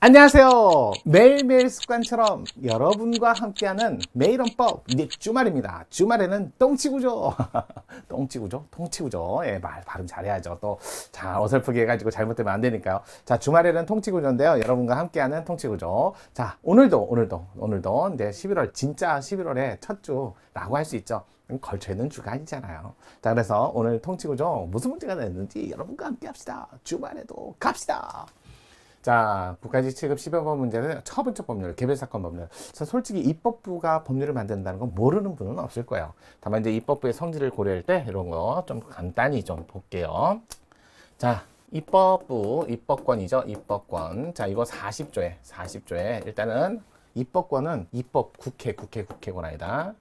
안녕하세요. 매일매일 습관처럼 여러분과 함께하는 매일원법 주말입니다. 주말에는 똥치구조. 똥치구조? 통치구조. 예, 발음 잘해야죠. 또, 자, 어설프게 해가지고 잘못되면 안 되니까요. 자, 주말에는 통치구조인데요. 여러분과 함께하는 통치구조. 자, 오늘도 이제 진짜 11월의 첫 주라고 할 수 있죠. 걸쳐있는 주가 아니잖아요. 자, 그래서 오늘 통치구조 무슨 문제가 됐는지 여러분과 함께 합시다. 주말에도 갑시다. 자, 국가직 취급 10여번 문제는 첫 번째 법률, 개별사건 법률. 솔직히 입법부가 법률을 만든다는 건 모르는 분은 없을 거예요. 다만 이제 입법부의 성질을 고려할 때 이런 거 좀 간단히 좀 볼게요. 자, 입법부, 입법권이죠. 입법권. 자, 이거 40조에 일단은 입법권은 국회 권한이다.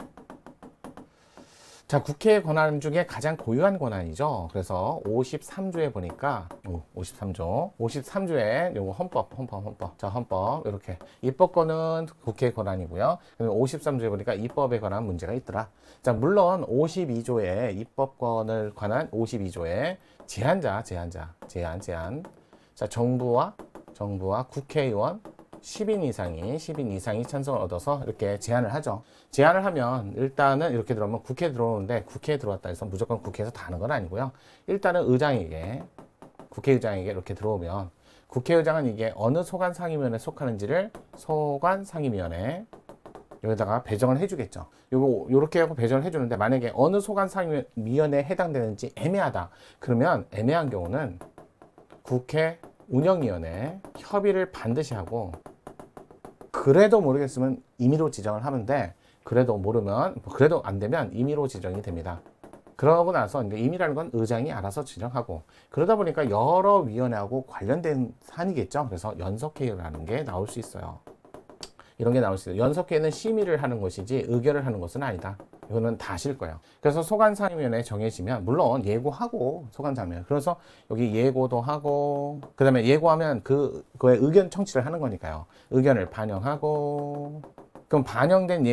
자, 국회의 권한 중에 가장 고유한 권한이죠. 그래서 53조에 보니까 53조에 요거 헌법. 자, 헌법 이렇게 입법권은 국회의 권한이고요. 그리고 53조에 보니까 입법에 관한 문제가 있더라. 자, 물론 52조에 입법권을 관한 52조에 제한. 자, 정부와 국회의원 10인 이상이 찬성을 얻어서 이렇게 제안을 하죠. 제안을 하면 일단은 이렇게 들어오면 국회에 들어오는데 국회에 들어왔다 해서 무조건 국회에서 다 하는 건 아니고요. 일단은 국회의장에게 이렇게 들어오면 국회의장은 이게 어느 소관상임위원회에 속하는지를 소관상임위원회 여기다가 배정을 해주겠죠. 요렇게 하고 배정을 해주는데 만약에 어느 소관상임위원회에 해당되는지 애매하다. 그러면 애매한 경우는 국회 운영위원회 협의를 반드시 하고 그래도 모르겠으면 임의로 지정을 하면 돼. 그래도 안 되면 임의로 지정이 됩니다. 그러고 나서 이제 임의라는 건 의장이 알아서 지정하고 그러다 보니까 여러 위원회하고 관련된 사안이겠죠. 그래서 연석회의라는 게 나올 수 있어요. 이런 게 나올 수 있어요. 연석회의는 심의를 하는 것이지 의결을 하는 것은 아니다. 이거는 다 아실 거예요. 그래서 소관상임위원회 정해지면 물론 예고하고 소관상임위원회 그래서 여기 예고도 하고 그 다음에 예고하면 그거에 의견 청취를 하는 거니까요. 의견을 반영하고 그럼 반영된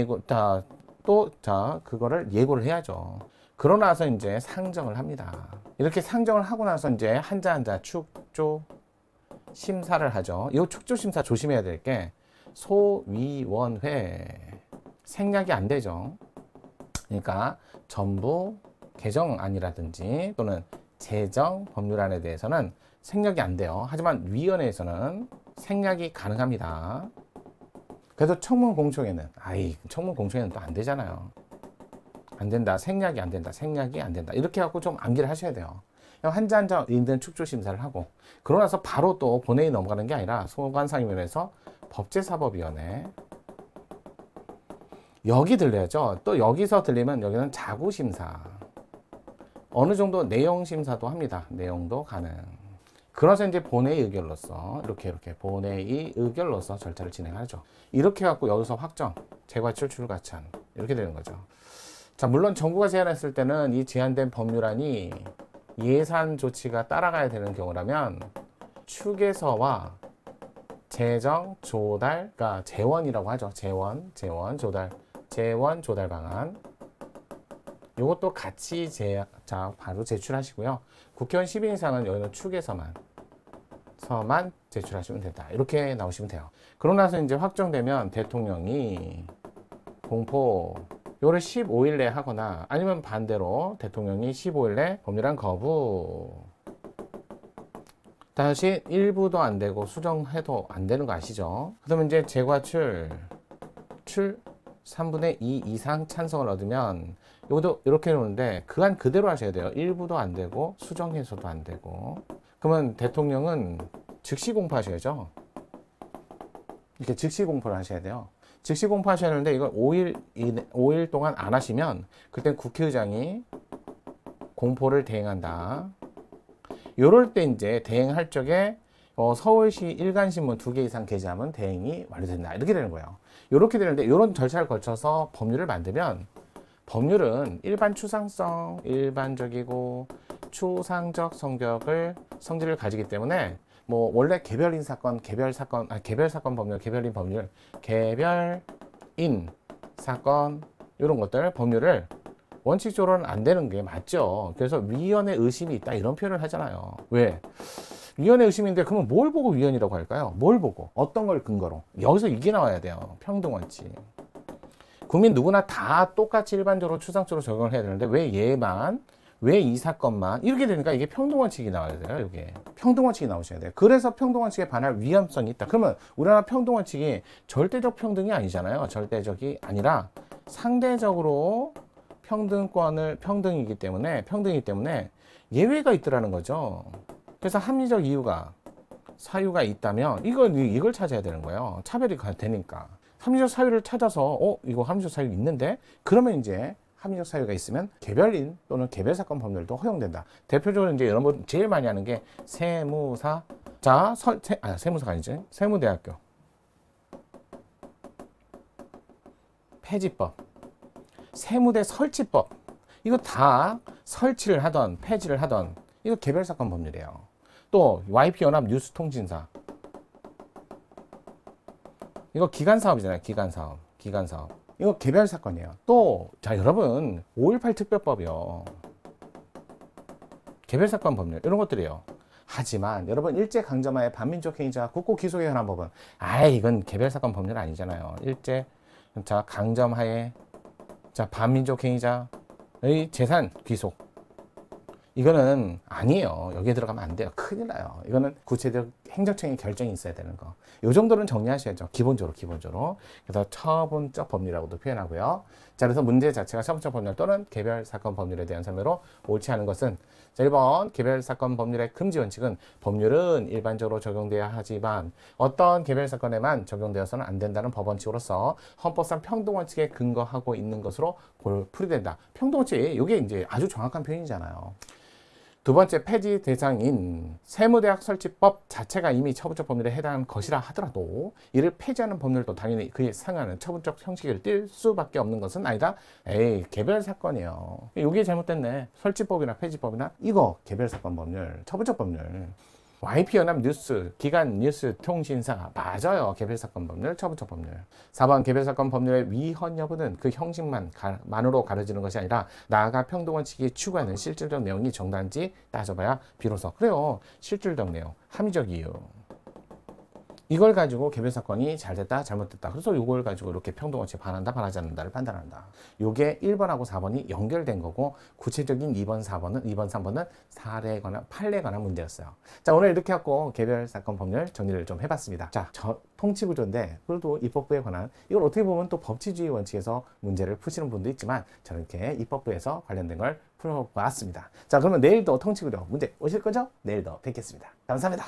그거를 예고를 해야죠. 그러고 나서 이제 상정을 합니다. 이렇게 상정을 하고 나서 이제 한자 축조 심사를 하죠. 이 축조 심사 조심해야 될 게 소위원회 생략이 안 되죠. 그러니까 전부 개정안이라든지 또는 제정 법률안에 대해서는 생략이 안 돼요. 하지만 위원회에서는 생략이 가능합니다. 그래도 청문공청회는 또 안 되잖아요. 안 된다. 생략이 안 된다. 이렇게 갖고 좀 암기를 하셔야 돼요. 한자 있는 축조심사를 하고 그러고 나서 바로 또 본회의 넘어가는 게 아니라 소관상임위원회에서 법제사법위원회 여기 들려야죠. 또 여기서 들리면 여기는 자구심사 어느 정도 내용심사도 합니다. 내용도 가능. 그래서 이제 본회의 의결로서 이렇게 본회의 의결로서 절차를 진행하죠. 이렇게 갖고 여기서 확정, 재과출, 출가찬 이렇게 되는 거죠. 자, 물론 정부가 제안했을 때는 이 제안된 법률안이 예산 조치가 따라가야 되는 경우라면 축에서와 재정 조달, 그러니까 재원이라고 하죠. 재원 조달 방안. 이것도 같이 바로 제출하시고요. 국회의원 10인 이상은 여기는 축에서만 제출하시면 된다. 이렇게 나오시면 돼요. 그러고 나서 이제 확정되면 대통령이 공포 요를 15일 내에 하거나 아니면 반대로 대통령이 15일 내 법률안 거부. 다시 일부도 안 되고 수정해도 안 되는 거 아시죠? 그러면 이제 재과출 3분의 2 이상 찬성을 얻으면 이것도 이렇게 해놓는데 그간 그대로 하셔야 돼요. 일부도 안 되고 수정해서도 안 되고 그러면 대통령은 즉시 공포하셔야죠. 이렇게 즉시 공포를 하셔야 돼요. 즉시 공포하셔야 하는데 이걸 5일 동안 안 하시면 그때 국회의장이 공포를 대행한다. 요럴 때 이제 대행할 적에 서울시 일간신문 2개 이상 게재하면 대행이 완료된다. 이렇게 되는 거예요. 이렇게 되는데 이런 절차를 거쳐서 법률을 만들면 법률은 일반 추상성, 일반적이고 추상적 성질을 가지기 때문에 뭐 원래 개별인 사건 법률, 개별인 법률, 개별인 사건 이런 것들 법률을 원칙적으로는 안 되는 게 맞죠. 그래서 위헌의 의심이 있다 이런 표현을 하잖아요. 왜? 위헌의 의심인데 그러면 뭘 보고 위헌이라고 할까요? 뭘 보고? 어떤 걸 근거로? 여기서 이게 나와야 돼요. 평등원칙. 국민 누구나 다 똑같이 일반적으로 추상적으로 적용을 해야 되는데 왜 얘만, 왜 이 사건만 이렇게 되니까 이게 평등원칙이 나와야 돼요. 이게 평등원칙이 나오셔야 돼요. 그래서 평등원칙에 반할 위헌성이 있다. 그러면 우리나라 평등원칙이 절대적 평등이 아니잖아요. 절대적이 아니라 상대적으로 평등이기 때문에 예외가 있더라는 거죠. 그래서 합리적 이유가 사유가 있다면 이걸 찾아야 되는 거예요. 차별이 되니까. 합리적 사유를 찾아서 이거 합리적 사유 있는데 그러면 이제 합리적 사유가 있으면 개별인 또는 개별사건 법률도 허용된다. 대표적으로 이제 여러분 제일 많이 하는 게 세무사. 자, 세무사가 아니지. 세무대학교. 폐지법. 세무대 설치법. 이거 다 설치를 하던 폐지를 하던 이거 개별사건 법률이에요. 또 YP연합 뉴스통신사. 이거 기간사업이잖아요. 기간사업. 이거 개별사건이에요. 또, 자, 여러분, 5.18 특별법이요. 개별사건 법률, 이런 것들이에요. 하지만, 여러분, 일제강점하에 반민족 행위자 국고기소에 관한 법은, 이건 개별사건 법률 아니잖아요. 강점하에, 반민족 행위자의 재산 귀속. 이거는 아니에요. 여기에 들어가면 안 돼요. 큰일 나요. 이거는 구체적 행정청의 결정이 있어야 되는 거. 요 정도는 정리하셔야죠. 기본적으로. 그래서 처분적 법률이라고도 표현하고요. 자, 그래서 문제 자체가 처분적 법률 또는 개별사건 법률에 대한 설명으로 옳지 않은 것은 자, 1번 개별사건 법률의 금지 원칙은 법률은 일반적으로 적용돼야 하지만 어떤 개별사건에만 적용되어서는 안 된다는 법원칙으로서 헌법상 평등원칙에 근거하고 있는 것으로 풀이된다. 평등원칙, 이게 이제 아주 정확한 표현이잖아요. 두 번째, 폐지 대상인 세무대학 설치법 자체가 이미 처분적 법률에 해당하는 것이라 하더라도 이를 폐지하는 법률도 당연히 그에 상하는 처분적 형식을 띌 수밖에 없는 것은 아니다. 개별 사건이에요. 이게 잘못됐네. 설치법이나 폐지법이나 이거 개별 사건 법률, 처분적 법률. YP연합 뉴스, 기간 뉴스 통신사 맞아요. 개별사건 법률, 처분적 법률. 4번 개별사건 법률의 위헌 여부는 그 형식만으로 가려지는 것이 아니라 나아가 평등원칙이 추구하는 실질적 내용이 정당한지 따져봐야 비로소. 그래요. 실질적 내용, 합리적 이유. 이걸 가지고 개별사건이 잘 됐다, 잘못됐다. 그래서 이걸 가지고 이렇게 평등원칙에 반한다, 반하지 않는다를 판단한다. 이게 1번하고 4번이 연결된 거고 구체적인 2번, 3번은 사례에 관한, 판례에 관한 문제였어요. 자, 오늘 이렇게 하고 개별사건 법률 정리를 좀 해봤습니다. 자, 통치구조인데 그래도 입법부에 관한 이걸 어떻게 보면 또 법치주의 원칙에서 문제를 푸시는 분도 있지만 저는 이렇게 입법부에서 관련된 걸 풀어봤습니다. 자, 그러면 내일도 통치구조 문제 오실 거죠? 내일도 뵙겠습니다. 감사합니다.